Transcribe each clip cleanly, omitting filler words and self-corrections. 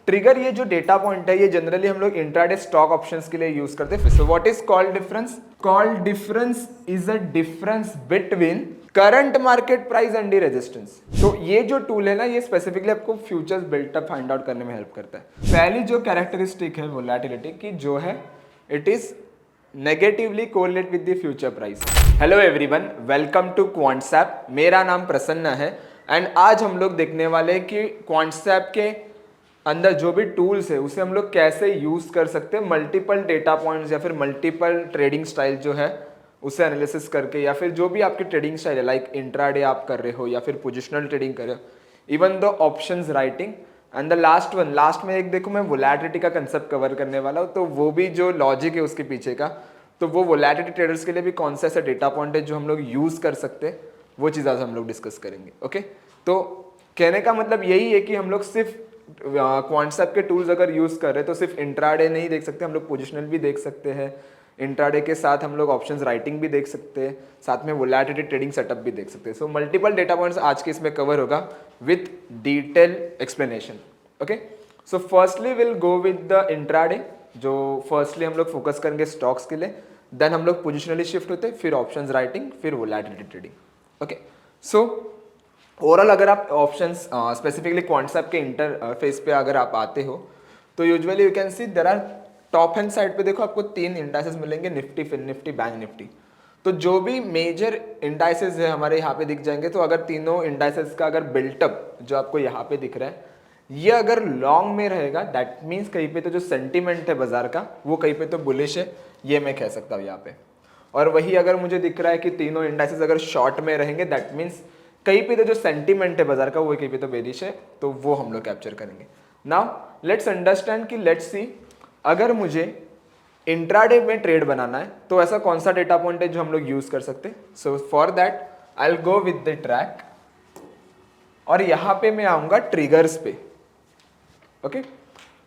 Trigger ये जो data point है ये जनरली हम लोग इंट्राडे स्टॉक ऑप्शंस के लिए यूज करते हैं। सो what is called difference? Called difference is a difference between current market price and the resistance. तो ये जो टूल है ना ये स्पेसिफिकली आपको फ्यूचर्स बिल्टअप फाइंड आउट करने में हेल्प करता है। पहली जो कैरेक्टरिस्टिक है वोलेटिलिटी की जो है it is negatively correlate with the future price. Hello everyone, welcome to Quantsapp. मेरा नाम प्रसन्न है एंड आज हम लोग देखने वाले हैं कि क्वांट्सएप के अंदर जो भी टूल्स है उसे हम लोग कैसे यूज कर सकते हैं मल्टीपल डेटा पॉइंट्स या फिर मल्टीपल ट्रेडिंग स्टाइल जो है उसे एनालिसिस करके, या फिर जो भी आपकी ट्रेडिंग स्टाइल है लाइक इंट्राडे आप कर रहे हो या फिर पोजिशनल ट्रेडिंग कर रहे हो, even the options writing and the last में एक देखो मैं वोलेटिलिटी का कंसेप्ट कवर करने वाला हूँ। तो वो भी जो लॉजिक है उसके पीछे का, तो वो वोलेटिलिटी ट्रेडर्स के लिए भी कौन सा ऐसा डेटा पॉइंट है जो हम लोग यूज कर सकते हैं, वो चीज़ आज हम लोग डिस्कस करेंगे। ओके, तो कहने का मतलब यही है कि हम लोग सिर्फ क्वांट्सएप के टूल्स अगर यूज कर रहे हैं तो सिर्फ इंट्राडे नहीं देख सकते, हम लोग पोजिशनल भी देख सकते हैं, इंट्राडे के साथ हम लोग ऑप्शंस राइटिंग भी देख सकते हैं, साथ में वोलेटिलिटी ट्रेडिंग सेटअप भी देख सकते हैं। सो मल्टीपल डेटा पॉइंट्स आज के इसमें कवर होगा with detail explanation. Okay, so firstly will go with the intraday, जो फर्स्टली हम लोग फोकस करेंगे स्टॉक्स के लिए, देन हम लोग पोजिशनली शिफ्ट होते हैं, फिर ऑप्शंस राइटिंग, फिर volatility trading. Okay, so overall अगर आप ऑप्शंस स्पेसिफिकली क्वांट्सएप के इंटरफेस पे अगर आप आते हो तो usually you can see there are top hand side पे देखो आपको तीन इंडाइसेस मिलेंगे, Nifty, Fin Nifty, bank Nifty. तो जो भी मेजर इंडाइसेस है हमारे यहाँ पे दिख जाएंगे। तो अगर तीनों इंडाइसेस का अगर बिल्टअप जो आपको यहाँ पे दिख रहा है ये अगर लॉन्ग में रहेगा दैट मीन्स कहीं पे तो जो सेंटीमेंट है बाजार का वो कहीं पे तो बुलिश है, ये मैं कह सकता हूँ यहाँ पे। और वही अगर मुझे दिख रहा है कि तीनों इंडाइसेस अगर शॉर्ट में रहेंगे दैट मीन्स कहीं पे तो जो सेंटीमेंट है बाजार का वो कहीं पे तो बेरिश है, तो वो हम लोग कैप्चर करेंगे। नाउ लेट्स अंडरस्टैंड कि लेट्स सी अगर मुझे इंट्राडे में ट्रेड बनाना है तो ऐसा कौन सा डेटा पॉइंट है जो हम लोग यूज कर सकते हैं। So for that I will go with the track और यहाँ पे मैं आऊंगा ट्रिगर्स पे। ओके,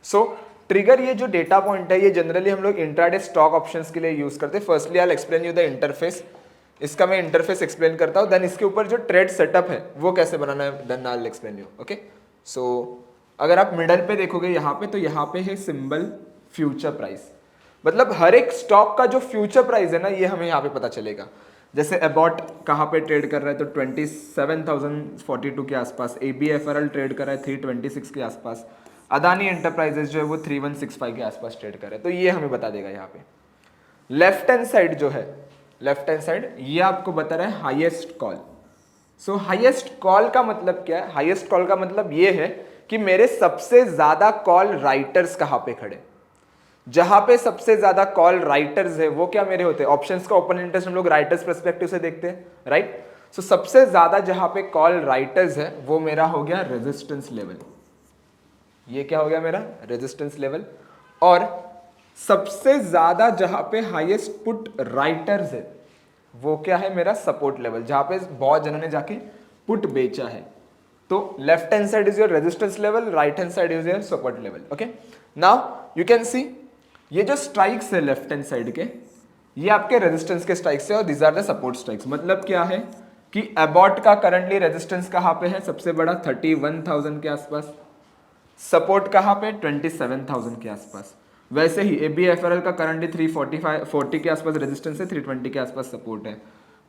सो ट्रिगर ये जो डेटा पॉइंट है ये जनरली हम लोग इंट्राडे स्टॉक ऑप्शंस के लिए यूज करते हैं। Firstly I will explain you the interface, इसका मैं इंटरफेस एक्सप्लेन करता हूँ, देन इसके ऊपर जो ट्रेड सेटअप है वो कैसे बनाना है, then I will explain you. Okay, so अगर आप मिडल पे देखोगे यहाँ पे तो यहाँ पे है सिंबल फ्यूचर प्राइस, मतलब हर एक स्टॉक का जो फ्यूचर प्राइस है ना ये हमें यहाँ पे पता चलेगा। जैसे अबॉट कहाँ पे ट्रेड कर रहा है तो 27,042 के आसपास, ABFRL ट्रेड कर रहा है 326 के आसपास, अदानी एंटरप्राइजेस जो है वो 3165 के आसपास ट्रेड कर रहा है, तो ये हमें बता देगा यहाँ पे। लेफ्ट हैंड साइड जो है, लेफ्ट हैंड साइड ये आपको बता रहा है हाईएस्ट कॉल। सो हाईएस्ट कॉल का मतलब क्या है? हाईएस्ट कॉल का मतलब ये है कि मेरे सबसे ज्यादा कॉल राइटर्स कहाँ पे खड़े, जहां पे सबसे ज्यादा कॉल राइटर्स है वो क्या मेरे होते हैं, ऑप्शंस का ओपन इंटरेस्ट हम लोग राइटर्स पर्सपेक्टिव से देखते हैं, राइट। सो सबसे ज्यादा जहां पे कॉल राइटर्स है वो मेरा हो गया रेजिस्टेंस लेवल, ये क्या हो गया मेरा रेजिस्टेंस लेवल। और सबसे ज्यादा जहां पे हाईएस्ट पुट राइटर्स है वो क्या है मेरा सपोर्ट लेवल, जहां पे बहुत जनों ने जाके पुट बेचा है। तो left hand side is your resistance level, right hand side is your support level. Okay, now you can सी ये जो स्ट्राइक्स है लेफ्ट हैंड साइड के ये आपके रेजिस्टेंस के स्ट्राइक्स है और this are the support strikes. मतलब क्या है कि अबॉट का करंटली रेजिस्टेंस कहां पे है, सबसे बड़ा 31,000 के आसपास, सपोर्ट कहां पे 27,000 के आसपास। वैसे ही ABFRL का करंटली 340 के आसपास रेजिस्टेंस है, 320 के आसपास सपोर्ट है,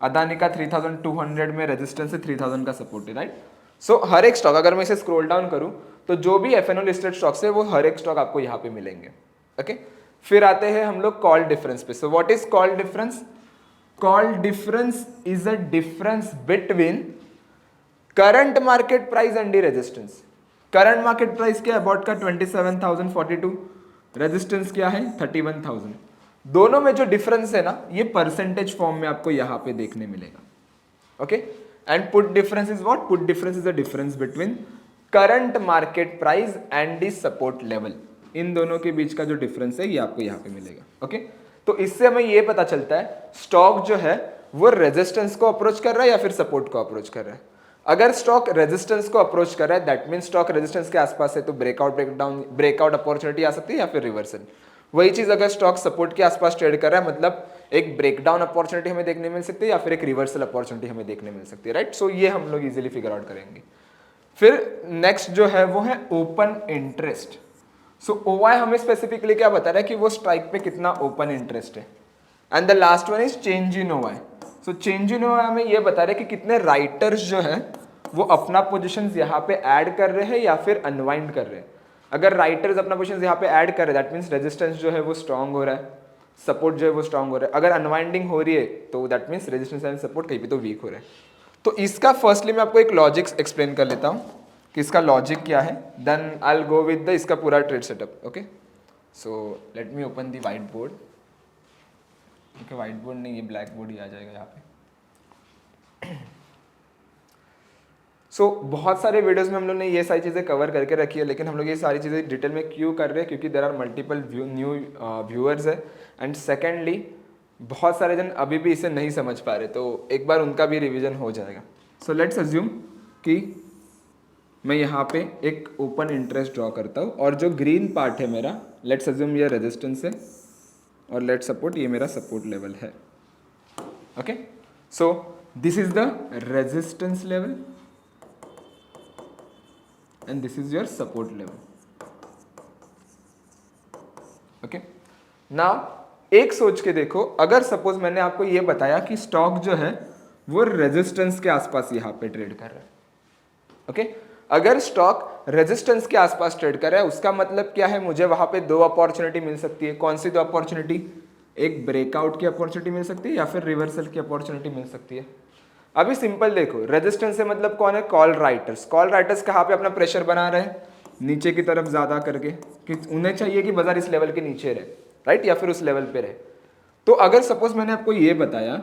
अदानी का 3200 में रेजिस्टेंस है, 3000 का सपोर्ट है, राइट। सो हर एक स्टॉक अगर मैं इसे स्क्रॉल डाउन करूं तो जो भी FNO लिस्टेड स्टॉक्स है वो हर एक स्टॉक आपको यहाँ पे मिलेंगे। ओके, फिर आते हैं हम लोग कॉल डिफरेंस पे। सो what is call difference? Call difference is a difference between current market price and the resistance. Current market price क्या है अबाउट का 27,042, रेजिस्टेंस क्या है 31,000। दोनों में जो डिफरेंस है ना ये परसेंटेज फॉर्म में आपको यहां पे देखने मिलेगा। Okay, and put difference is what? Put difference is the difference between current market price and the support level. इन दोनों के बीच का जो डिफरेंस है ये आपको यहां पे मिलेगा। ओके, तो इससे हमें ये पता चलता है स्टॉक जो है वो रेजिस्टेंस को अप्रोच कर रहा है या फिर सपोर्ट को अप्रोच कर रहा है। अगर स्टॉक रेजिस्टेंस को अप्रोच कर रहा है दैट मीन स्टॉक रेजिस्टेंस के आसपास है तो ब्रेकआउट अपॉर्चुनिटी आ सकती है या फिर रिवर्सल। वही चीज अगर स्टॉक सपोर्ट के आसपास ट्रेड कर रहा है मतलब एक ब्रेकडाउन अपॉर्चुनिटी हमें देखने मिल सकती है या फिर एक रिवर्सल अपॉर्चुनिटी हमें देखने मिल सकती है, राइट। सो ये हम लोग इजीली फिगर आउट करेंगे। फिर नेक्स्ट जो है वो है ओपन इंटरेस्ट। सो OI हमें स्पेसिफिकली क्या बता रहा है कि वो स्ट्राइक पे कितना ओपन इंटरेस्ट है। And the last one is change in OI। So change in OI हमें ये बता रहा है कि कितने राइटर्स जो है वो अपना पोजिशन यहाँ पे ऐड कर रहे हैं या फिर अनवाइंड कर रहे हैं। अगर राइटर्स अपना पोजिशन यहाँ पे ऐड कर रहे हैं दैट मीन्स रेजिस्टेंस जो है वो स्ट्रांग हो रहा है, सपोर्ट जो है वो स्ट्रांग हो रहा है। अगर अनवाइंडिंग हो रही है तो that means resistance and support कहीं पे तो वीक हो रहा है। तो इसका फर्स्टली मैं आपको एक लॉजिक एक्सप्लेन कर लेता हूँ कि इसका लॉजिक क्या है, then I will go with the इसका पूरा trade setup. Okay, so let me open the white board. Okay, white board नहीं, ये ब्लैक बोर्ड ही आ जाएगा यहाँ पे। बहुत सारे वीडियोस में हम लोग ने ये सारी चीज़ें कवर करके रखी है, लेकिन हम लोग ये सारी चीज़ें डिटेल में क्यों कर रहे हैं, क्योंकि there are multiple new viewers है। एंड सेकेंडली बहुत सारे जन अभी भी इसे नहीं समझ पा रहे, तो एक बार उनका भी रिवीजन हो जाएगा। सो लेट्स अज्यूम कि मैं यहाँ पे एक ओपन इंटरेस्ट ड्रॉ करता हूँ और जो ग्रीन पार्ट है मेरा, लेट्स अज्यूम ये रेजिस्टेंस है और लेट्स सपोर्ट ये मेरा सपोर्ट लेवल है। Okay, so this is the resistance level and this is your support level. Okay, now एक सोच के देखो, अगर सपोज मैंने आपको ये बताया कि स्टॉक जो है वो रेजिस्टेंस के आसपास यहाँ पे ट्रेड कर रहा है। ओके, अगर स्टॉक रेजिस्टेंस के आसपास ट्रेड कर रहा है उसका मतलब क्या है, मुझे वहां पे दो अपॉर्चुनिटी मिल सकती है। कौन सी दो अपॉर्चुनिटी? एक ब्रेकआउट की अपॉर्चुनिटी मिल सकती है या फिर रिवर्सल की अपॉर्चुनिटी मिल सकती है। अभी सिंपल देखो, रेजिस्टेंस से मतलब कौन है? Call writers. कॉल राइटर्स कहाँ पे अपना प्रेशर बना रहे हैं? नीचे की तरफ ज्यादा करके, कि उन्हें चाहिए कि बाजार इस लेवल के नीचे रहे, राइट, या फिर उस लेवल पे रहे। तो अगर सपोज मैंने आपको ये बताया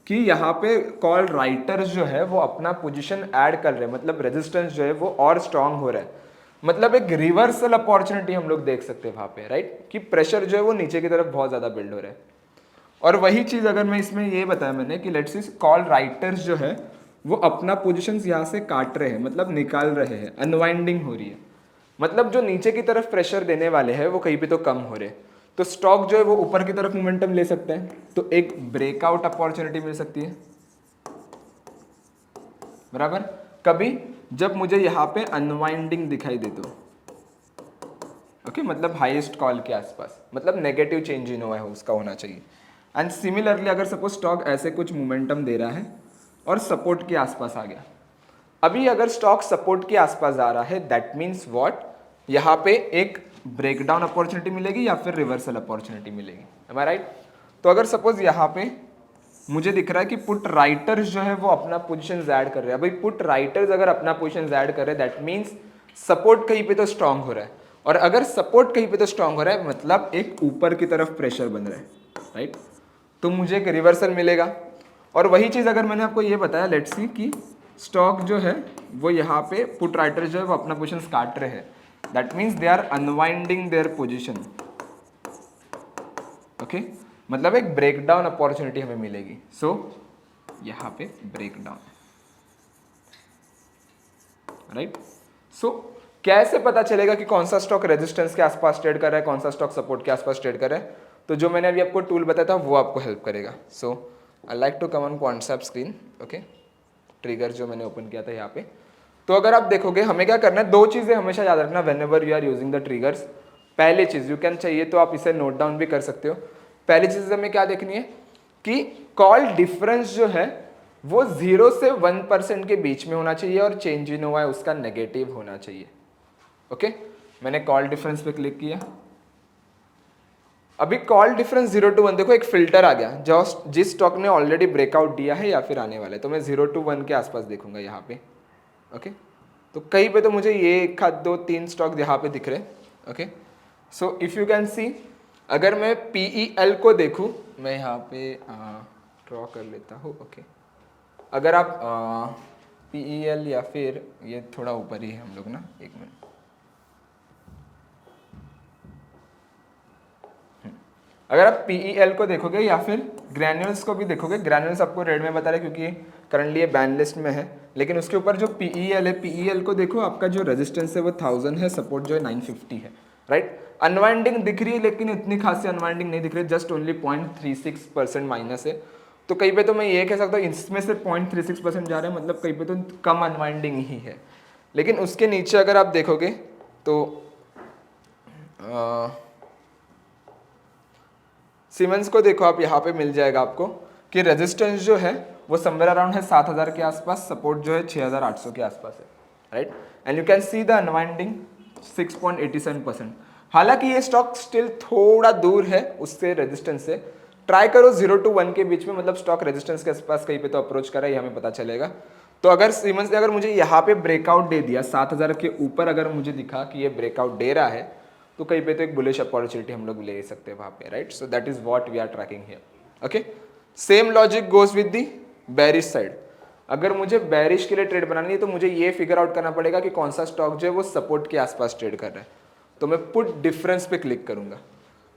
कि यहाँ पे कॉल राइटर्स जो है वो अपना पोजीशन ऐड कर रहे हैं, मतलब रेजिस्टेंस जो है वो और स्ट्रांग हो रहा है, मतलब एक रिवर्सल अपॉर्चुनिटी हम लोग देख सकते हैं वहां पे, राइट, कि प्रेशर जो है वो नीचे की तरफ बहुत ज्यादा बिल्ड हो रहा है। और वही चीज अगर मैं इसमें ये बताया मैंने कि लेट्स से कॉल राइटर्स जो है वो अपना पोजीशंस यहाँ से काट रहे हैं, मतलब निकाल रहे हैं, अनवाइंडिंग हो रही है, मतलब जो नीचे की तरफ प्रेशर देने वाले हैं वो कहीं पे तो कम हो रहे हैं। तो स्टॉक जो है वो ऊपर की तरफ मोमेंटम ले सकते हैं, तो एक ब्रेकआउट अपॉर्चुनिटी मिल सकती है, बराबर। कभी जब मुझे यहाँ पे अनवाइंडिंग दिखाई दे तो ओके, मतलब हाईएस्ट कॉल के आसपास, मतलब नेगेटिव चेंज इन हुआ है उसका होना चाहिए। एंड सिमिलरली अगर सपोज स्टॉक ऐसे कुछ मोमेंटम दे रहा है और सपोर्ट के आसपास आ गया, अभी अगर स्टॉक सपोर्ट के आसपास आ रहा है दैट मीन्स व्हाट, यहाँ पे एक ब्रेकडाउन अपॉर्चुनिटी मिलेगी या फिर रिवर्सल अपॉर्चुनिटी मिलेगी, एम आई राइट। तो अगर सपोज यहाँ पे मुझे दिख रहा है कि पुट राइटर्स जो है वो अपना पोजीशन ऐड कर रहे हैं, अभी पुट राइटर्स अगर अपना पोजीशन ऐड कर रहे हैं दैट मीन्स सपोर्ट कहीं पे तो स्ट्रांग हो रहा है, और अगर सपोर्ट कहीं पे तो स्ट्रांग हो रहा है मतलब एक ऊपर की तरफ प्रेशर बन रहा है, राइट, तो मुझे एक रिवर्सल मिलेगा। और वही चीज अगर मैंने आपको ये बताया, लेट्स सी कि स्टॉक जो है वो यहाँ पे पुट राइटर जो है वो अपना पोजीशन काट रहे हैं, that means they are unwinding their position. Okay, मतलब एक ब्रेकडाउन अपॉर्चुनिटी हमें मिलेगी। सो यहाँ पे ब्रेकडाउन, राइट। सो कैसे पता चलेगा कि कौन सा स्टॉक रेजिस्टेंस के आसपास ट्रेड कर रहा है, कौन सा स्टॉक सपोर्ट के आसपास ट्रेड कर रहा है? तो जो मैंने अभी आपको टूल बताया था वो आपको हेल्प करेगा। So I like to come on Quantsapp screen. Okay, trigger जो मैंने ओपन किया था यहाँ पे। तो अगर आप देखोगे हमें क्या करना है, दो चीजें हमेशा याद रखना whenever you are using the triggers. पहली चीज, यू कैन चाहिए तो आप इसे नोट डाउन भी कर सकते हो। पहली चीज हमें क्या देखनी है कि कॉल डिफरेंस जो है वो 0 से 1% के बीच में होना चाहिए और चेंज इन हुआ है उसका नेगेटिव होना चाहिए। ओके, मैंने कॉल डिफरेंस पे क्लिक किया। अभी कॉल डिफरेंस 0 to 1, देखो एक फिल्टर आ गया, जो जिस स्टॉक ने ऑलरेडी ब्रेकआउट दिया है या फिर आने वाला है, तो मैं 0 to 1 के आसपास देखूंगा यहाँ पे। ओके, तो कहीं पे तो मुझे ये 1, 2, 3 स्टॉक यहाँ पे दिख रहे हैं। Okay, so if you can सी, अगर मैं PEL को देखूं, मैं यहाँ पे ड्रॉ कर लेता हूँ। ओके, अगर आप PEL या फिर ये थोड़ा ऊपर ही है हम लोग ना, एक मिनट, अगर आप PEL को देखोगे या फिर ग्रैन्यूल्स को भी देखोगे, ग्रैन्यूल्स आपको रेड में बता रहे हैं क्योंकि करंटली ये बैन लिस्ट में है, लेकिन उसके ऊपर जो PEL है, PEL को देखो, आपका जो रेजिस्टेंस है वो 1000 है, सपोर्ट जो है 950 है, राइट। अनवाइंडिंग दिख रही है लेकिन इतनी खासी अनवाइंडिंग नहीं दिख रही है, जस्ट ओनली 0.36% माइनस है। तो कहीं पे तो मैं ये कह सकता हूँ इसमें से 0.36% जा रहा है, मतलब कहीं पे तो कम अनवाइंडिंग ही है। लेकिन उसके नीचे अगर आप देखोगे तो सीमेंस को देखो आप, यहाँ पे मिल जाएगा आपको कि रेजिस्टेंस जो है वो समवेयर अराउंड है 7000 के आसपास, सपोर्ट जो है 6800 के आसपास है, right. And you can see the unwinding 6.87%। हालांकि ये स्टॉक स्टिल थोड़ा दूर है उससे, रेजिस्टेंस से। ट्राई करो 0 to 1 के बीच में, मतलब स्टॉक रेजिस्टेंस के आसपास कहीं पे तो अप्रोच करा, ये हमें पता चलेगा। तो अगर सीमेंस ने अगर मुझे यहाँ पे ब्रेकआउट दे दिया 7000 के ऊपर, अगर मुझे दिखा कि ये ब्रेकआउट दे रहा है, तो कहीं पे तो एक बुलिश अपॉर्चुनिटी हम लोग ले सकते हैं वहाँ पे, right. So that is what we are tracking here, okay. Same logic goes with the bearish side. अगर मुझे बेरिश के लिए ट्रेड बनानी है तो मुझे ये फिगर आउट करना पड़ेगा कि कौन सा स्टॉक जो है वो सपोर्ट के आसपास ट्रेड कर रहा है। तो मैं पुट डिफरेंस पे क्लिक करूंगा।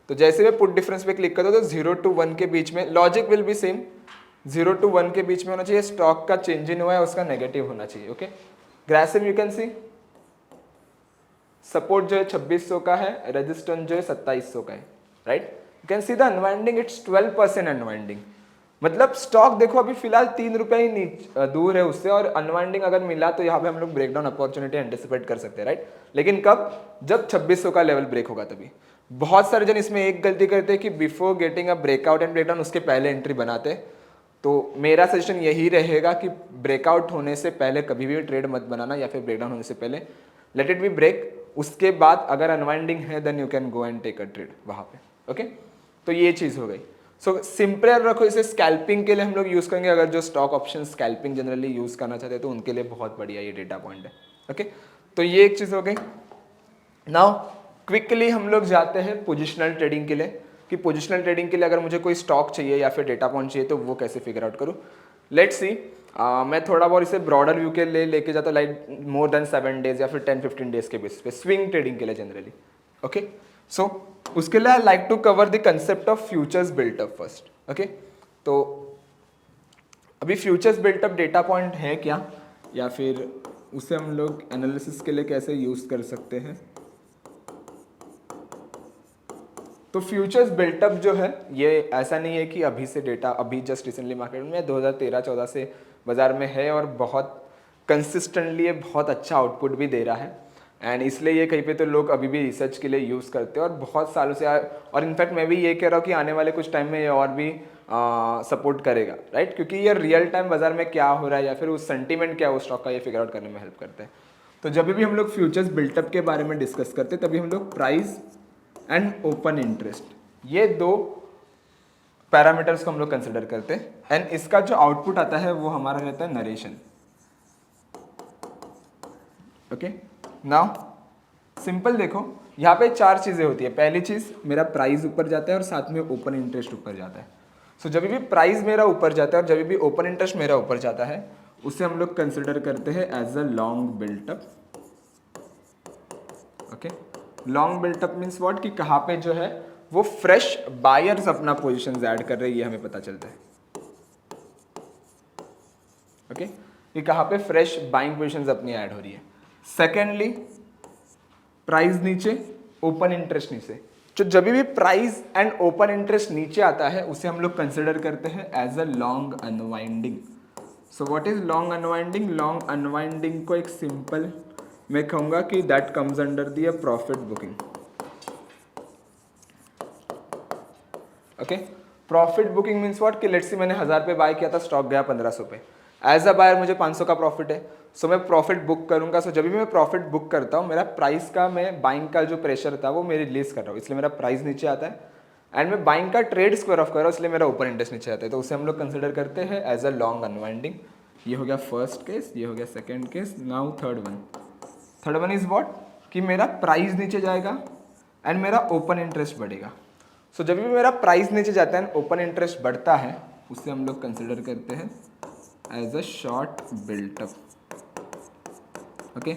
तो जैसे मैं पुट डिफरेंस पे क्लिक करता हूँ तो 0 to 1 के बीच में, logic will be same, 0 to 1 के बीच में होना चाहिए, स्टॉक का चेंज इन हुआ है उसका नेगेटिव होना चाहिए, okay. Graph you can C support जो है 2600 का है, रेजिस्टेंस जो है 2700 का है, right. You can see the unwinding, it's 12% unwinding. मतलब स्टॉक देखो अभी फिलहाल 3 रुपए ही दूर है उससे, और अनवाइंडिंग अगर मिला तो यहाँ पे हम लोग ब्रेकडाउन अपॉर्चुनिटी एंटिसिपेट कर सकते हैं, राइट। लेकिन कब? जब 2600 का लेवल ब्रेक होगा तभी। बहुत सारे जन इसमें एक गलती करते हैं कि before getting a breakout and breakdown उसके पहले एंट्री बनाते हैं। तो मेरा सजेशन यही रहेगा कि ब्रेकआउट होने से पहले कभी भी ट्रेड मत बनाना, या फिर ब्रेकडाउन होने से पहले लेट इट बी ब्रेक, उसके बाद अगर अनवाइंडिंग है then you can go and take a trade वहाँ पे, ओके। तो ये चीज़ हो गई। सो सिंपल रखो इसे, स्कैल्पिंग के लिए हम लोग यूज़ करेंगे। अगर जो stock option scalping generally use करना चाहते हैं तो उनके लिए बहुत बढ़िया ये डेटा पॉइंट है, ओके। तो ये एक चीज़ हो गई। नाउ क्विकली हम लोग जाते हैं पोजिशनल ट्रेडिंग के लिए, कि पोजिशनल ट्रेडिंग के लिए अगर मुझे कोई स्टॉक चाहिए या फिर डेटा पॉइंट चाहिए तो वो कैसे फिगर आउट करूँ। लेट्स सी, मैं थोड़ा बहुत इसे ब्रॉडर व्यू के लिए लेके जाता हूँ, लाइक मोर देन 7 डेज या फिर 10-15 डेज के बेसिस पे, स्विंग ट्रेडिंग के लिए जनरली, ओके। सो उसके लिए I like to cover the concept of futures buildup first, okay. तो अभी फ्यूचर्स बिल्टअप डेटा पॉइंट है क्या, या फिर उसे हम लोग एनालिसिस के लिए कैसे यूज़ कर सकते हैं। तो फ्यूचर्स बिल्टअप जो है ये ऐसा नहीं है कि अभी से डेटा अभी जस्ट रिसेंटली मार्केट में 2013-14 से बाज़ार में है, और बहुत कंसिस्टेंटली ये बहुत अच्छा आउटपुट भी दे रहा है। एंड इसलिए ये कहीं पे तो लोग अभी भी रिसर्च के लिए यूज़ करते हैं और बहुत सालों से और इनफैक्ट मैं भी ये कह रहा हूँ कि आने वाले कुछ टाइम में ये और भी सपोर्ट करेगा, राइट। क्योंकि ये रियल टाइम बाज़ार में क्या हो रहा है या फिर उस सेंटीमेंट क्या है उस स्टॉक का, ये फिगर आउट करने में हेल्प करते हैं। तो जब भी हम लोग फ्यूचर्स बिल्टअप के बारे में डिस्कस करते हैं तभी हम लोग प्राइस एंड ओपन इंटरेस्ट, ये दो पैरामीटर्स को हम लोग कंसिडर करते हैं। एंड इसका जो आउटपुट आता है वो हमारा रहता है नरेशन, ओके। नाउ सिंपल देखो, यहाँ पे 4 चीज़ें होती है। पहली चीज़, मेरा प्राइस ऊपर जाता है और साथ में ओपन इंटरेस्ट ऊपर जाता है। सो जब भी प्राइस मेरा ऊपर जाता है और जब भी ओपन इंटरेस्ट मेरा ऊपर जाता है उसे हम लोग कंसिडर करते हैं as a long buildup, okay. Long buildup means what, कि कहाँ पे जो है वो फ्रेश बायर्स अपना पोजीशंस ऐड कर रहे हैं, ये हमें पता चलता है, ओके। कि कहाँ पे फ्रेश बाइंग पोजीशंस अपनी ऐड हो रही है। सेकेंडली, प्राइस नीचे, ओपन इंटरेस्ट नीचे। तो जब भी प्राइस एंड ओपन इंटरेस्ट नीचे आता है उसे हम लोग कंसिडर करते हैं as a long unwinding. So what is long unwinding? Long unwinding को एक सिंपल मैं कहूँगा कि that comes under the profit booking, okay. Profit booking means what, कि लेट्स सी मैंने 1000 पे बाय किया था, स्टॉक गया 1500 पे, एज अ बायर मुझे 500 का प्रॉफिट है, सो मैं प्रॉफिट बुक करूंगा। सो जब भी मैं प्रॉफिट बुक करता हूँ मेरा प्राइस का, मैं बाइंग का जो प्रेशर था वो मैं रिलीज कर रहा हूँ, इसलिए मेरा प्राइस नीचे आता है। एंड मैं बाइंग का ट्रेड स्क्वायर ऑफ कर रहा हूँ, इसलिए मेरा ओपन इंटरेस्ट नीचे आता है। तो उसे हम लोग कंसिडर करते हैं एज अ लॉन्ग अनवाइंडिंग। ये हो गया फर्स्ट केस, ये हो गया second case. Now third one is what, कि मेरा प्राइस नीचे जाएगा एंड मेरा ओपन इंटरेस्ट बढ़ेगा। सो जब भी मेरा प्राइस नीचे जाता है एंड ओपन इंटरेस्ट बढ़ता है उसे हम लोग कंसिडर करते हैं as a short buildup, okay.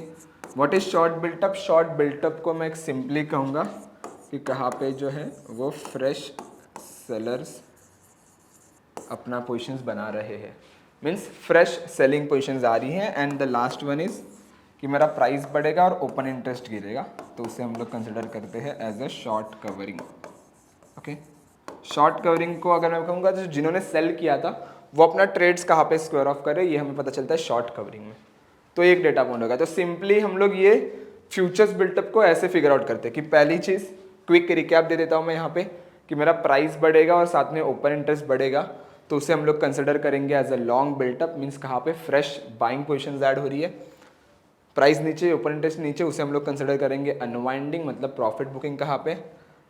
What is short buildup? Short buildup को मैं एक सिंपली कहूँगा कि कहाँ पे जो है वो फ्रेश सेलर्स अपना पोजीशंस बना रहे हैं, मीन्स फ्रेश सेलिंग पोजीशंस आ रही हैं। And the last one is कि मेरा प्राइस बढ़ेगा और ओपन इंटरेस्ट गिरेगा, तो उसे हम लोग कंसिडर करते हैं as a short covering, okay. Short covering को अगर मैं कहूँगा तो जिन्होंने सेल किया था वो अपना ट्रेड्स कहाँ पे स्क्वायर ऑफ करे, ये हमें पता चलता है शॉर्ट कवरिंग में। तो एक डेटा पॉइंट होगा। तो सिंपली हम लोग ये फ्यूचर्स बिल्टअप को ऐसे फिगर आउट करते हैं कि पहली चीज़ क्विक रिकैप दे देता हूँ मैं यहाँ पे कि मेरा प्राइस बढ़ेगा और साथ में ओपन इंटरेस्ट बढ़ेगा, तो उसे हम लोग कंसिडर करेंगे as a long buildup, means कहाँ पे फ्रेश बाइंग पोजिशन ऐड हो रही है। प्राइस नीचे, ओपन इंटरेस्ट नीचे, उसे हम लोग कंसिडर करेंगे अनवाइंडिंग, मतलब प्रॉफिट बुकिंग कहाँ पे,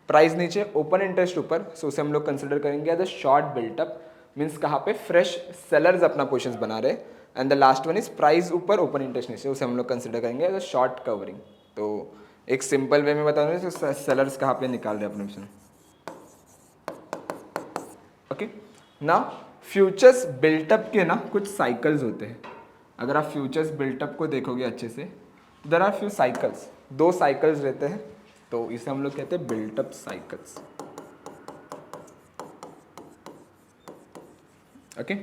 प्राइस नीचे ओपन इंटरेस्ट ऊपर, सो उसे हम लोग कंसिडर करेंगे as a short buildup, means कहाँ पे फ्रेश सेलर्स अपना पोजिशन बना रहे। And the last one is price ऊपर ओपन इंटरेस्ट नीचे, उसे हम लोग कंसिडर करेंगे एज अ शॉर्ट कवरिंग। तो एक सिंपल वे में बता दूँ तो सेलर्स कहाँ पे निकाल रहे हैं अपने पोजिशन। ओके, ना फ्यूचर्स बिल्टअप के ना कुछ साइकिल्स होते हैं। अगर आप फ्यूचर्स बिल्टअप को देखोगे अच्छे से, there are few cycles, 2 cycles रहते हैं, तो इसे हम लोग कहते हैं बिल्टअप साइकिल्स। ओके,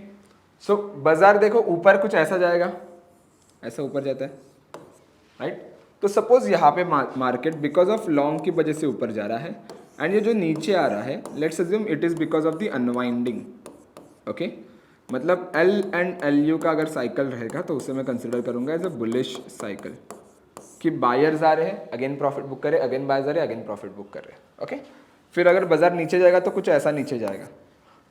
सो बाजार देखो ऊपर कुछ ऐसा जाएगा, ऐसा ऊपर जाता है, राइट। तो सपोज यहाँ पे मार्केट बिकॉज ऑफ लॉन्ग की वजह से ऊपर जा रहा है, एंड ये जो नीचे आ रहा है, let's assume it is because of the unwinding. Okay, मतलब एल एंड एल यू का अगर साइकिल रहेगा तो उसे मैं कंसिडर करूंगा एज अ बुलिश साइकिल, कि बायर्स आ रहे हैं अगेन प्रॉफिट बुक कर रहे हैं, अगेन बायर्स आ रहे हैं अगेन प्रॉफिट बुक कर रहे हैं। ओके, फिर अगर बाजार नीचे जाएगा तो कुछ ऐसा नीचे जाएगा,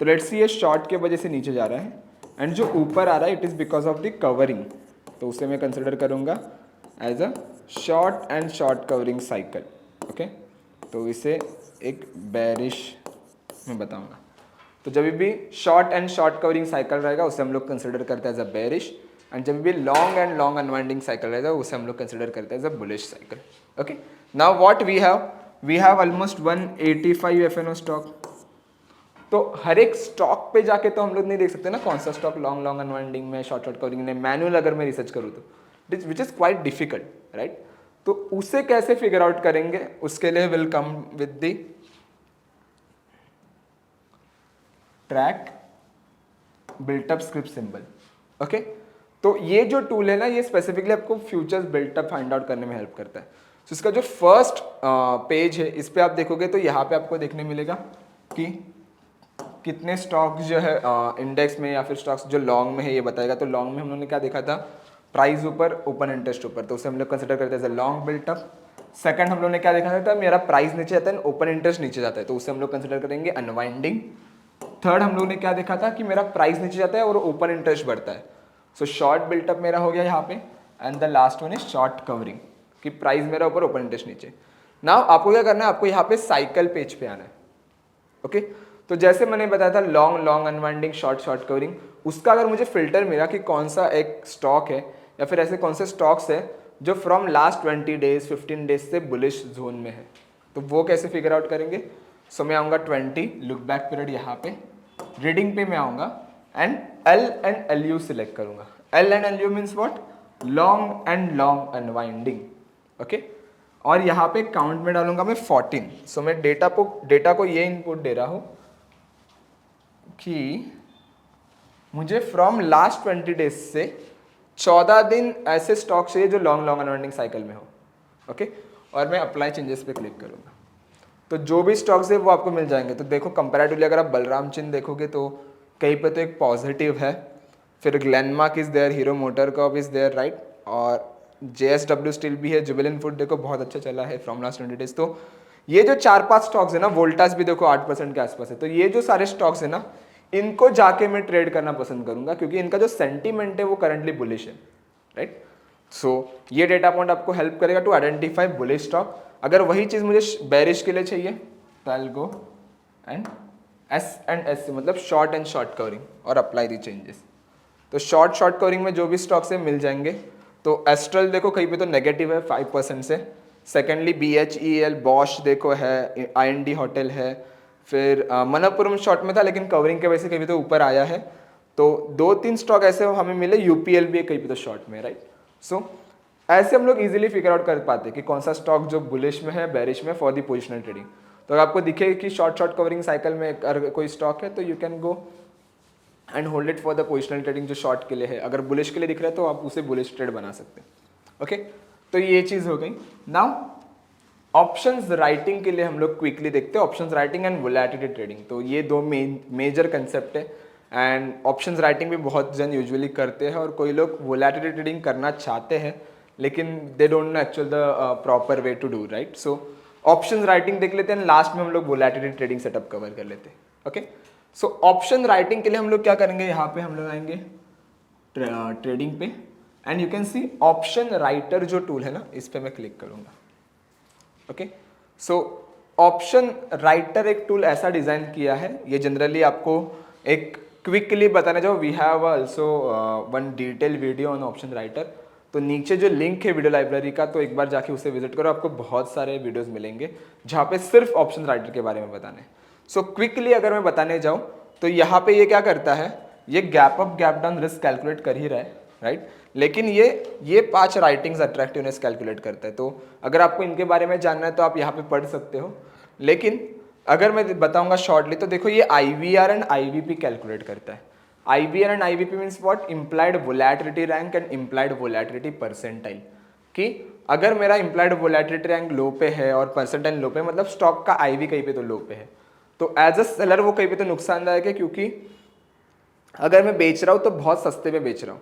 तो लेट्स सी ये शॉर्ट के वजह से नीचे जा रहा है, एंड जो ऊपर आ रहा है it is because of the covering, तो उसे मैं कंसिडर करूंगा as a short and short covering cycle. Okay, तो इसे एक बेरिश में बताऊंगा। तो जब भी short and short covering cycle रहेगा उसे हम लोग कंसिडर करते हैं एज अ बेरिश, एंड जब भी long and long unwinding cycle रहेगा उसे हम लोग कंसिडर करते हैं as a bullish cycle. Okay, now what we have almost 185 F and O stock. तो हर एक स्टॉक पे जाके तो हम लोग नहीं देख सकते ना कौन सा स्टॉक लॉन्ग लॉन्ग अनवाइंडिंग में, शॉर्ट शॉर्ट कवरिंग में, मैनुअल अगर मैं रिसर्च करूँ तो which is quite difficult, right. तो उसे कैसे फिगर आउट करेंगे, उसके लिए will come with the track built up script symbol. Okay, तो ये जो टूल है ना, ये स्पेसिफिकली आपको फ्यूचर्स बिल्टअप फाइंड आउट करने में हेल्प करता है। तो इसका जो फर्स्ट पेज है, इस पे आप देखोगे तो यहाँ पे आपको देखने मिलेगा कि कितने स्टॉक्स जो है इंडेक्स में या फिर स्टॉक्स जो लॉन्ग में है ये बताएगा। तो लॉन्ग में हम लोगों ने क्या देखा था, प्राइस ऊपर ओपन इंटरेस्ट ऊपर, तो उसे हम लोग कंसिडर करते हैं as a long buildup. Second हम लोग ने क्या देखा था, मेरा प्राइस नीचे जाता है ओपन इंटरेस्ट नीचे जाता है, तो उसे हम लोग कंसिडर करेंगे अनवाइंडिंग। थर्ड हम लोग ने क्या देखा था कि मेरा प्राइस नीचे जाता है और ओपन इंटरेस्ट बढ़ता है, सो शॉर्ट बिल्टअप मेरा हो गया यहाँ पे। And the last one is short covering, कि प्राइस मेरा ऊपर ओपन इंटरेस्ट नीचे। नाउ आपको क्या करना है, आपको यहाँ पे साइकिल पेज पे आना है। ओके, तो जैसे मैंने बताया था long long unwinding, short short covering, उसका अगर मुझे फिल्टर मिला कि कौन सा एक स्टॉक है या फिर ऐसे कौन से स्टॉक्स है जो फ्रॉम लास्ट 20 डेज 15 डेज से बुलिश जोन में है, तो वो कैसे फिगर आउट करेंगे। सो मैं आऊँगा 20 लुक बैक पीरियड, यहाँ पे रीडिंग पे मैं आऊँगा and L and L U select करूँगा। L and L U means what, long and long unwinding. Okay, और यहाँ पे काउंट में डालूंगा मैं 14। सो मैं डेटा को ये इनपुट दे रहा हूँ कि मुझे फ्रॉम लास्ट 20 डेज से 14 दिन ऐसे स्टॉक चाहिए जो लॉन्ग लॉन्ग अनवाइंडिंग साइकिल में हो। ओके, और मैं अप्लाई चेंजेस पे क्लिक करूँगा, तो जो भी स्टॉक्स है वो आपको मिल जाएंगे। तो देखो कंपैरेटिवली अगर आप बलराम चिन्ह देखोगे तो कहीं पे तो एक पॉजिटिव है, फिर Glenmark is there, Hero Motor Corp is there, right, और JSW स्टील भी है, जुबिलेंट फूड देखो बहुत अच्छा चला है फ्रॉम लास्ट 20 डेज। तो ये जो 4-5 स्टॉक्स है ना, वोल्टास भी देखो 8% के आसपास है, तो ये जो सारे स्टॉक्स है ना, इनको जाके मैं ट्रेड करना पसंद करूंगा क्योंकि इनका जो सेंटीमेंट है वो करंटली बुलिश है, राइट। सो ये डेटा पॉइंट आपको हेल्प करेगा टू आइडेंटिफाई बुलिश स्टॉक। अगर वही चीज़ मुझे बेरिश के लिए चाहिए तो आई विल गो एंड एस मतलब शॉर्ट एंड शॉर्ट कवरिंग और अप्लाई दी चेंजेस। तो शॉर्ट शॉर्ट कवरिंग में जो भी स्टॉक्स है मिल जाएंगे। तो एस्ट्रल देखो कहीं पे तो नेगेटिव है 5% से। सेकेंडली BHEL बॉश देखो है, IND होटल है, फिर मनप्पुरम शॉर्ट में था लेकिन कवरिंग के वजह से कहीं पे तो ऊपर आया है। तो 2-3 स्टॉक ऐसे हमें मिले, UPL भी है कहीं पे तो शॉर्ट में, राइट। सो ऐसे हम लोग इजीली फिगर आउट कर पाते हैं कि कौन सा स्टॉक जो बुलिश में है, बेरिश में, फॉर दी पोजिशनल ट्रेडिंग। तो अगर आपको दिखे कि शॉर्ट शॉर्ट कवरिंग साइकिल में अगर कोई स्टॉक है तो you can go and hold it for the positional trading जो शॉर्ट के लिए है। अगर बुलिश के लिए दिख रहा है तो आप उसे बुलिश ट्रेड बना सकते हैं। ओके, तो ये चीज़ हो गई। नाउ ऑप्शंस राइटिंग के लिए हम लोग क्विकली देखते हैं options writing and volatility trading. तो ये 2 मेजर कंसेप्ट है एंड ऑप्शंस राइटिंग भी बहुत जन यूजुअली करते हैं और कोई लोग वोलेटिलिटी ट्रेडिंग करना चाहते हैं लेकिन they don't know actual the proper way to do, right. So option writing देख लेते हैं, लास्ट में हम लोग वोलेटिलिटी ट्रेडिंग सेटअप कवर कर लेते हैं। ओके, सो ऑप्शन राइटिंग के लिए हम लोग क्या करेंगे, यहाँ पे हम लोग आएंगे ट्रेडिंग पे, and you can see option writer जो टूल है ना, इस पे मैं क्लिक करूंगा। ओके, सो ऑप्शन राइटर एक टूल ऐसा डिजाइन किया है, ये जनरली आपको एक क्विकली बताने जाओ, we have also one detail video on option writer, तो नीचे जो लिंक है वीडियो लाइब्रेरी का, तो एक बार जाके उसे विजिट करो, आपको बहुत सारे वीडियोस मिलेंगे जहाँ पे सिर्फ ऑप्शन राइटर के बारे में बताने। सो क्विकली अगर मैं बताने जाऊँ तो यहाँ पे ये क्या करता है, ये gap up gap down risk calculate कर ही रहा है, राइट, लेकिन ये 5 राइटिंग्स अट्रैक्टिवनेस कैलकुलेट करता है। तो अगर आपको इनके बारे में जानना है तो आप यहाँ पे पढ़ सकते हो, लेकिन अगर मैं बताऊंगा शॉर्टली तो देखो ये IVR एंड IVP कैलकुलेट करता है। IVR and IVP means what, implied volatility rank and implied volatility percentile, कि अगर मेरा इम्प्लाइड वोलेटिलिटी रैंक लो पे है और परसेंटाइल लो पे, मतलब स्टॉक का IV कहीं पे तो लो पे है, तो एज अ सेलर वो कहीं पे तो नुकसानदायक है, क्योंकि अगर मैं बेच रहा हूँ तो बहुत सस्ते पे बेच रहा हूँ,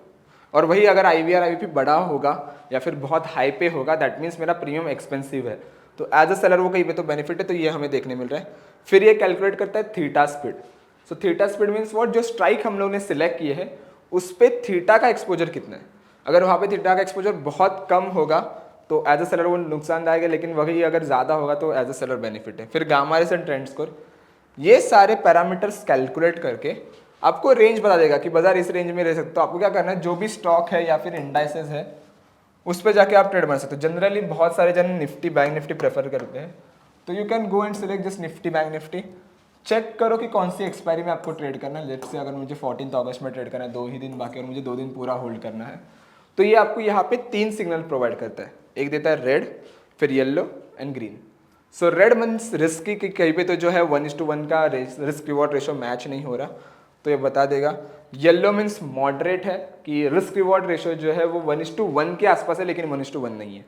और वही अगर IVR IVP बड़ा होगा या फिर बहुत हाई पे होगा, दैट मीन्स मेरा प्रीमियम एक्सपेंसिव है, तो एज अ सेलर वो कहीं पे तो बेनिफिट है, तो ये हमें देखने मिल रहा है। फिर ये कैलकुलेट करता है theta speed. So theta speed means what, जो स्ट्राइक हम लोग ने सिलेक्ट किए है उस पर थीटा का एक्सपोजर कितना है, अगर वहाँ पे थीटा का एक्सपोजर बहुत कम होगा तो एज अ सेलर वो नुकसानदायक है, लेकिन वही अगर ज़्यादा होगा तो एज अ सेलर बेनिफिट है। फिर gamma rays and trend score, ये सारे पैरामीटर्स कैलकुलेट करके आपको रेंज बता देगा कि बाजार इस रेंज में रह सकता है। तो आपको क्या करना है, जो भी स्टॉक है या फिर इंडाइसेस है उस पर जाके आप ट्रेड बना सकते हो। जनरली बहुत सारे जन निफ्टी बैंक निफ्टी प्रेफर करते हैं, तो you can go and select just Nifty bank Nifty, check करो कि कौन सी एक्सपायरी में आपको ट्रेड करना है। लेट्स से अगर मुझे 14 अगस्त में ट्रेड करना है, 2 ही दिन बाकी और मुझे 2 दिन पूरा होल्ड करना है, तो ये आपको यहाँ पे 3 सिग्नल प्रोवाइड करता है, एक देता है रेड, फिर yellow and green. So red means risky, कि कहीं पे तो जो है 1:1 का रिस्क रिवॉर्ड रेशो मैच नहीं हो रहा, तो ये बता देगा। येलो मीन्स मॉडरेट है, कि रिस्क रिवॉर्ड रेशो जो है वो 1:1 के आसपास है लेकिन 1:1 नहीं है।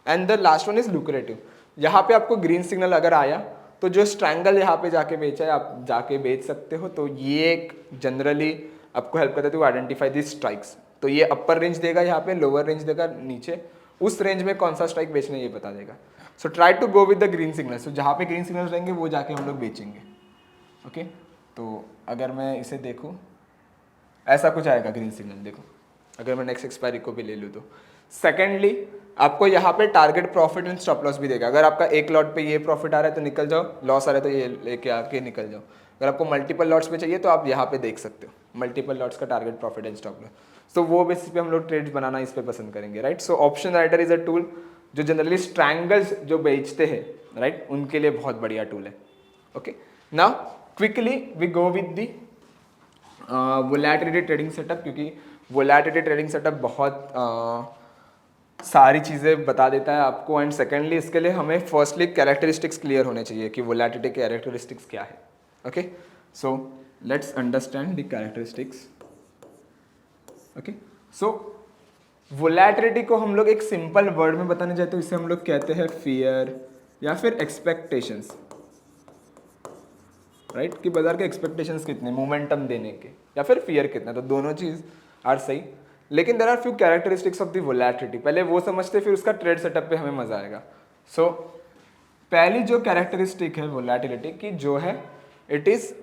And the last one is lucrative, यहाँ पे आपको ग्रीन सिग्नल अगर आया तो जो स्ट्रैंगल यहाँ पे जाके बेचा है आप जाके बेच सकते हो, तो ये एक जनरली आपको हेल्प करता है टू आइडेंटिफाई दी स्ट्राइक्स। तो ये अपर रेंज देगा, यहाँ पे लोअर रेंज देगा, नीचे उस रेंज में कौन सा स्ट्राइक बेचना है ये बता देगा। So try to go with the green signal, so जहाँ पे ग्रीन सिग्नल रहेंगे वो जाके हम लोग बेचेंगे। ओके, तो अगर मैं इसे देखूँ ऐसा कुछ आएगा ग्रीन सिग्नल, देखो अगर मैं नेक्स्ट एक्सपायरी को भी ले लूँ तो। सेकेंडली आपको यहाँ पे target profit and stop loss भी देगा, अगर आपका एक लॉट पे ये प्रॉफिट आ रहा है तो निकल जाओ, लॉस आ रहा है तो ये लेके आके निकल जाओ। अगर आपको मल्टीपल लॉट्स पे चाहिए तो आप यहाँ पे देख सकते हो मल्टीपल लॉट्स का target profit and stop loss. So वो बेसिस पे हम लोग ट्रेड्स बनाना इस पे पसंद करेंगे, right. So option writer is a tool जो जनरली स्ट्रैंगल्स जो बेचते हैं, राइट, उनके लिए बहुत बढ़िया टूल है। Okay, now quickly we go with the volatility trading setup, क्योंकि वोलेटिलिटी ट्रेडिंग सेटअप बहुत सारी चीज़ें बता देता है आपको। एंड सेकेंडली इसके लिए हमें फर्स्टली कैरेक्टरिस्टिक्स क्लियर होने चाहिए कि वोलेटिलिटी कैरेक्टरिस्टिक्स क्या है। Okay, so let's understand the characteristics. Okay, so volatility को हम लोग एक सिंपल वर्ड में बताने जाए तो इसे हम लोग कहते हैं फियर या फिर एक्सपेक्टेशंस, राइट, कि बाजार के एक्सपेक्टेशंस कितने मोमेंटम देने के, या फिर फियर कितना, तो दोनों चीज आर सही। लेकिन there are few characteristics of the volatility, पहले वो समझते फिर उसका ट्रेड सेटअप पे हमें मजा आएगा। सो पहली जो कैरेक्टरिस्टिक है वोलेटिलिटी की जो है, it is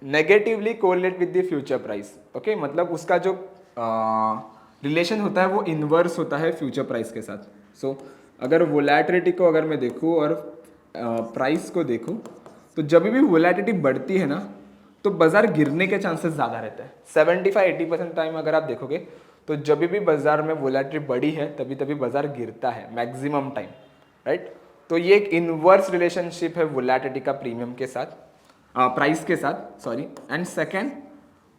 negatively correlate with the future price. Okay, मतलब उसका जो रिलेशन होता है वो इनवर्स होता है फ्यूचर प्राइस के साथ। सो अगर वोलेटिलिटी को अगर मैं देखूँ और प्राइस को देखूँ, तो जब भी वोलेटिलिटी बढ़ती है ना तो बाजार गिरने के चांसेस ज़्यादा रहते हैं। 75-80% टाइम अगर आप देखोगे तो जब भी बाजार में वोलेटिलिटी बढ़ी है तभी तभी बाजार गिरता है मैक्सिमम टाइम, राइट। तो ये एक इनवर्स रिलेशनशिप है वोलेटिलिटी का प्रीमियम के साथ, प्राइस के साथ, सॉरी। एंड सेकेंड,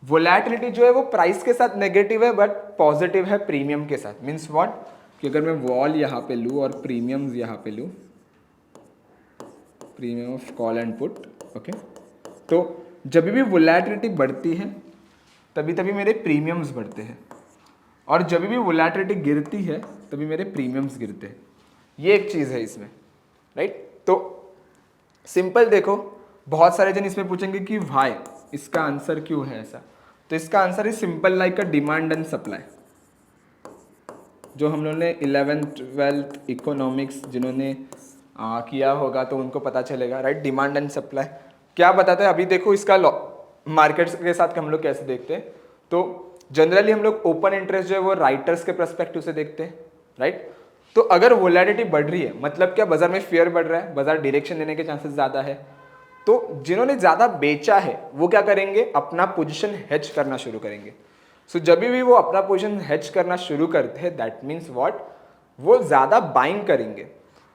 वोलेटिलिटी जो है वो प्राइस के साथ नेगेटिव है बट पॉजिटिव है प्रीमियम के साथ। मीन्स व्हाट, कि अगर मैं वॉल यहाँ पे लूँ और प्रीमियम्स यहाँ पे लूँ, premium of call and put, okay, तो जब भी वोलेटिलिटी बढ़ती है तभी तभी मेरे प्रीमियम्स बढ़ते हैं, और जब भी वोलेटिलिटी गिरती है तभी मेरे प्रीमियम्स गिरते हैं। ये एक चीज़ है इसमें, राइट। तो सिंपल देखो, बहुत सारे जन इसमें पूछेंगे कि भाई इसका आंसर क्यों है ऐसा, तो इसका answer is simple like a demand and supply. जो हम लोगों ने 11th 12th इकोनॉमिक्स जिन्होंने किया होगा तो उनको पता चलेगा, राइट। डिमांड एंड सप्लाई क्या बताता है, अभी देखो इसका मार्केट के साथ हम लोग कैसे देखते हैं, तो जनरली हम लोग ओपन इंटरेस्ट जो है वो राइटर्स के पर्सपेक्टिव से देखते हैं, राइट। तो अगर वोलेटिलिटी बढ़ रही है मतलब क्या, बाजार में फियर बढ़ रहा है, बाजार डायरेक्शन देने के चांसेस ज्यादा है, तो जिन्होंने ज्यादा बेचा है वो क्या करेंगे, अपना पोजीशन हेज करना शुरू करेंगे। सो जब भी वो अपना पोजीशन हेज करना शुरू करते हैं दैट मीन्स व्हाट, वो ज्यादा बाइंग करेंगे।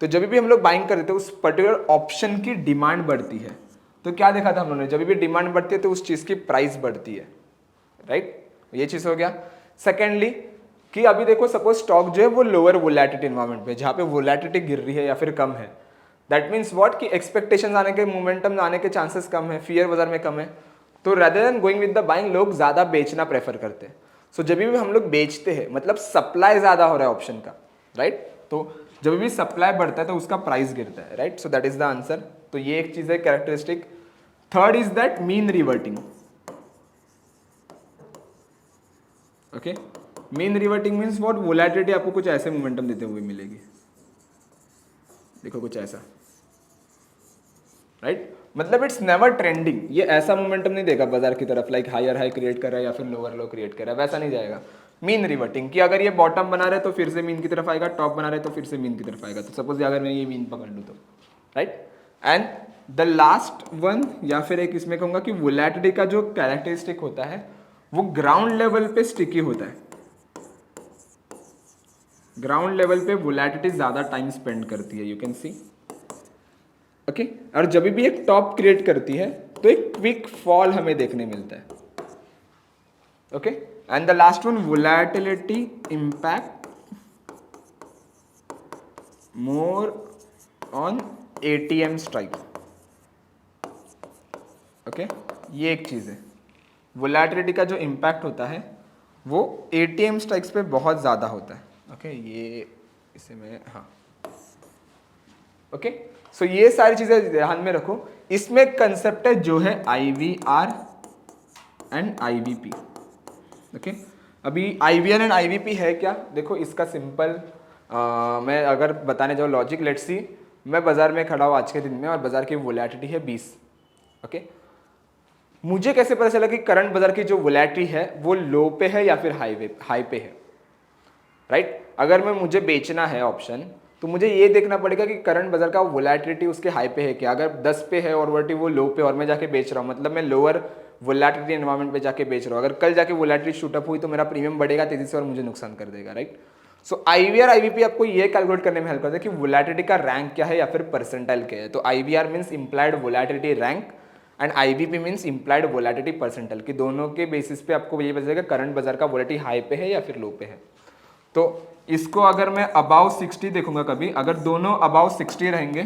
तो जब भी हम लोग बाइंग करते हैं उस पर्टिकुलर ऑप्शन की डिमांड बढ़ती है, तो क्या देखा था हम लोगों ने, जब भी डिमांड बढ़ती है तो उस चीज की प्राइस बढ़ती है, राइट। ये चीज हो गया। सेकेंडली कि अभी देखो सपोज स्टॉक जो है वो लोअर वोलेटिलिटी एनवायरनमेंट पे, जहाँ पे वोलेटिलिटी गिर रही है या फिर कम है, दैट मीन्स व्हाट कि एक्सपेक्टेशंस आने के, मोमेंटम आने के चांसेस कम है, फियर बाजार में कम है, तो rather than going with the buying लोग ज्यादा बेचना प्रेफर करते हैं। सो जब भी हम लोग बेचते हैं मतलब सप्लाई ज्यादा हो रहा है ऑप्शन का, राइट। तो जब भी सप्लाई बढ़ता है तो उसका प्राइस गिरता है, right. So that is the answer. तो ये एक चीज है characteristic. Third is that mean reverting. Okay, mean reverting means what, volatility आपको कुछ ऐसे मोमेंटम देते हुए मिलेगी, देखो कुछ ऐसा, राइट। मतलब इट्स नेवर ट्रेंडिंग, ये ऐसा मोमेंटम नहीं देगा बाजार की तरफ लाइक हायर हाई क्रिएट कर रहा है या फिर लोअर लो क्रिएट कर रहा है, वैसा नहीं जाएगा। मीन रिवर्टिंग कि अगर ये बॉटम बना रहे तो फिर से मीन की तरफ आएगा, टॉप बना रहे तो फिर से मीन की तरफ आएगा। तो सपोज अगर मैं ये मीन पकड़ लूँ तो, right. And the last one, या फिर एक इसमें कहूँगा कि वोलेटिलिटी का जो कैरेक्टरिस्टिक होता है वो ग्राउंड लेवल पे स्टिकी होता है। ग्राउंड लेवल पे वोलेटिलिटी ज्यादा टाइम स्पेंड करती है, यू कैन सी, ओके। और जब भी एक टॉप क्रिएट करती है तो एक क्विक फॉल हमें देखने मिलता है, okay. And the last one, volatility impact more on ATM strike, okay. ये एक चीज है, वोलेटिलिटी का जो इंपैक्ट होता है वो एटीएम स्ट्राइक्स पे बहुत ज्यादा होता है, ओके। ये इसे मैं, हाँ, ओके। सो ये सारी चीजें ध्यान में रखो। इसमें कंसेप्ट है जो है IVR एंड IVP, ओके। अभी IVR एंड IVP है क्या, देखो इसका सिंपल मैं अगर बताने जाऊँ लॉजिक, लेट्स सी, मैं बाजार में खड़ा हूँ आज के दिन में और बाजार की वोलेटिलिटी है 20, ओके। मुझे कैसे पता चला कि करंट बाजार की जो वोलेटिलिटी है वो लो पे है या फिर हाई पे है, राइट। अगर मैं मुझे बेचना है ऑप्शन तो मुझे ये देखना पड़ेगा कि करंट बाजार का वोलेटिलिटी उसके हाई पे है क्या। अगर 10 पे है और वोलेटिलिटी वो लो पे और मैं जाके बेच रहा हूँ, मतलब मैं लोअर वोलेटिलिटी एनवायरनमेंट पे जाके बेच रहा हूँ, अगर कल जाके वोलेटिलिटी शूट अप हुई तो मेरा प्रीमियम बढ़ेगा तेजी से और मुझे नुकसान कर देगा, राइट। सो IVR IVP आपको ये कैलकुलेट करने में हेल्प करता है कि वोलेटिलिटी का रैंक क्या है या फिर परसेंटाइल क्या है। तो IVR means implied volatility rank and IVP means implied volatility percentile, कि दोनों के बेसिस पे आपको ये पता चलेगा करंट बाजार का वोलेटिलिटी हाई पे है या फिर लो पे है। तो इसको अगर मैं अबाउ 60 देखूंगा कभी, अगर दोनों अबाउ 60 रहेंगे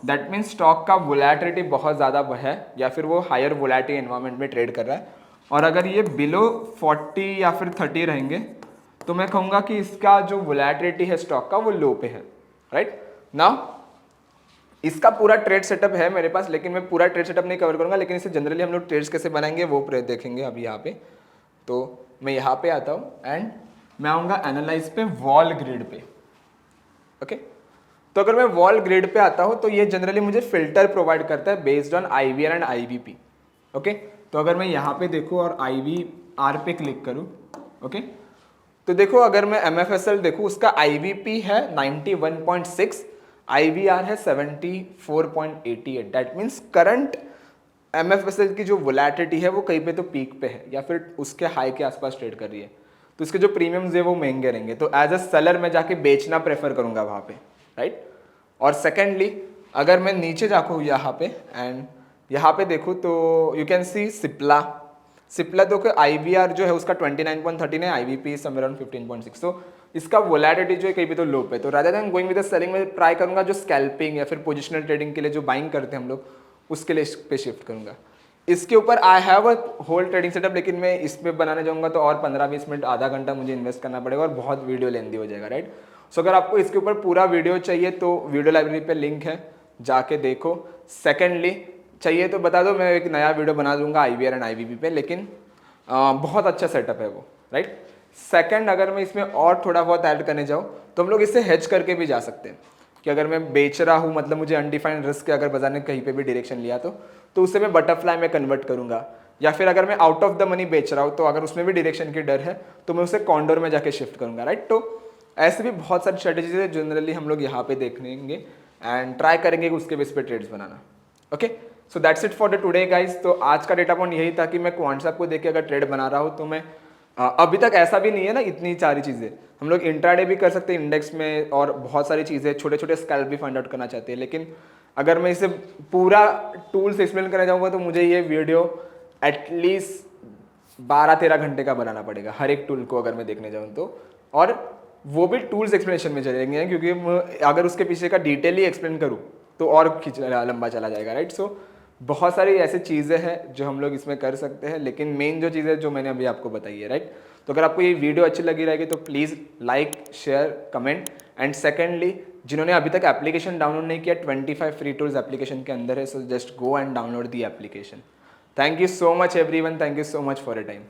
दैट मीन्स स्टॉक का वोलेटिलिटी बहुत ज़्यादा है या फिर वो हायर वोलेटिलिटी एनवायरनमेंट में ट्रेड कर रहा है। और अगर ये बिलो 40 या फिर 30 रहेंगे तो मैं कहूँगा कि इसका जो वोलेटिलिटी है स्टॉक का वो लो पे है, राइट। नाउ इसका पूरा ट्रेड सेटअप है मेरे पास, लेकिन मैं पूरा ट्रेड सेटअप नहीं कवर करूँगा, लेकिन इसे जनरली हम लोग ट्रेड्स कैसे बनाएंगे वो देखेंगे अभी यहाँ पे। तो मैं यहाँ पे आता हूँ एंड मैं आऊँगा एनालाइज पे वॉल ग्रिड पे, ओके। तो अगर मैं वॉल ग्रिड पे आता हूँ तो ये जनरली मुझे फिल्टर प्रोवाइड करता है based on IVR and IVP, okay. तो अगर मैं यहाँ पे देखूँ और IVR पे क्लिक करूँ, ओके, तो देखो अगर मैं MFSL देखूँ उसका IVP है 91.6, IVR है 74.88, दैट मीन्स करंट MFSL की जो वोलेटिलिटी है वो कहीं पे तो पीक पे है या फिर उसके हाई के आसपास ट्रेड कर रही है, तो इसके जो प्रीमियम्स है वो महंगे रहेंगे। तो एज अ सेलर मैं जाके बेचना प्रेफर करूंगा वहाँ पे, राइट। और सेकेंडली अगर मैं नीचे जाऊँ यहाँ पे एंड यहाँ पे देखूँ तो यू कैन सी सिप्ला तो IVR जो है उसका 29.13 है, IVP समवेयर अराउंड 15.6, तो इसका वोलेटिलिटी जो है कहीं पे तो लो पे। तो rather than going with the selling में ट्राई करूंगा जो स्कैल्पिंग या फिर पोजिशनल ट्रेडिंग के लिए जो बाइंग करते हैं हम लोग उसके लिए इस पे शिफ्ट करूंगा। इसके ऊपर I have a whole trading setup, लेकिन मैं इस पे बनाने जाऊंगा तो और 15-20 मिनट आधा घंटा मुझे इन्वेस्ट करना पड़ेगा और बहुत वीडियो लेंदी हो जाएगा, राइट। सो अगर आपको इसके ऊपर पूरा वीडियो चाहिए तो वीडियो लाइब्रेरी पे लिंक है, जाके देखो। सेकेंडली चाहिए तो बता दो, मैं एक नया वीडियो बना दूंगा IVR एंड IVP पे, लेकिन बहुत अच्छा सेटअप है वो, राइट। सेकेंड अगर मैं इसमें और थोड़ा बहुत ऐड करने जाऊँ तो हम लोग इससे हेज करके भी जा सकते हैं कि अगर मैं बेच रहा हूँ मतलब मुझे अनडिफाइंड रिस्क है, अगर बाजार ने कहीं पे भी डायरेक्शन लिया तो उससे मैं बटरफ्लाई में कन्वर्ट करूँगा। या फिर अगर मैं आउट ऑफ द मनी बेच रहा हूँ तो अगर उसमें भी डायरेक्शन की डर है तो मैं उसे कॉन्डोर में जाके शिफ्ट करूँगा, राइट। तो ऐसे भी बहुत सारी स्ट्रेटेजीज है जनरली हम लोग यहाँ पे देखेंगे एंड ट्राई करेंगे कि उसके बेस पे ट्रेड्स बनाना। Okay, so that's it for the today guys. तो आज का डेटा पॉइंट यही था कि मैं क्वांट्स को देख के अगर ट्रेड बना रहा हूँ तो मैं अभी तक ऐसा भी नहीं है ना, इतनी सारी चीज़ें हम लोग इंट्राडे भी कर सकते हैं इंडेक्स में, और बहुत सारी चीज़ें छोटे छोटे स्कैल्प भी फाइंड आउट करना चाहते हैं। लेकिन अगर मैं इसे पूरा टूल्स एक्सप्लेन करना चाहूँगा तो मुझे ये वीडियो एटलीस्ट 12-13 घंटे का बनाना पड़ेगा हर एक टूल को अगर मैं देखने जाऊँ तो, और वो भी टूल्स एक्सप्लेनेशन में चलेंगे, क्योंकि अगर उसके पीछे का डिटेल ही एक्सप्लेन करूँ तो और लंबा चला जाएगा, राइट। सो बहुत सारी ऐसी चीज़ें हैं जो हम लोग इसमें कर सकते हैं, लेकिन मेन जो चीज़ है जो मैंने अभी आपको बताई है, राइट। तो अगर आपको ये वीडियो अच्छी लगी रहेगी तो please like, share, comment, and secondly जिन्होंने अभी तक एप्लीकेशन डाउनलोड नहीं किया 25 फ्री टूल्स एप्लीकेशन के अंदर है, so just go and download the application. Thank you so much everyone, thank you so much for your time.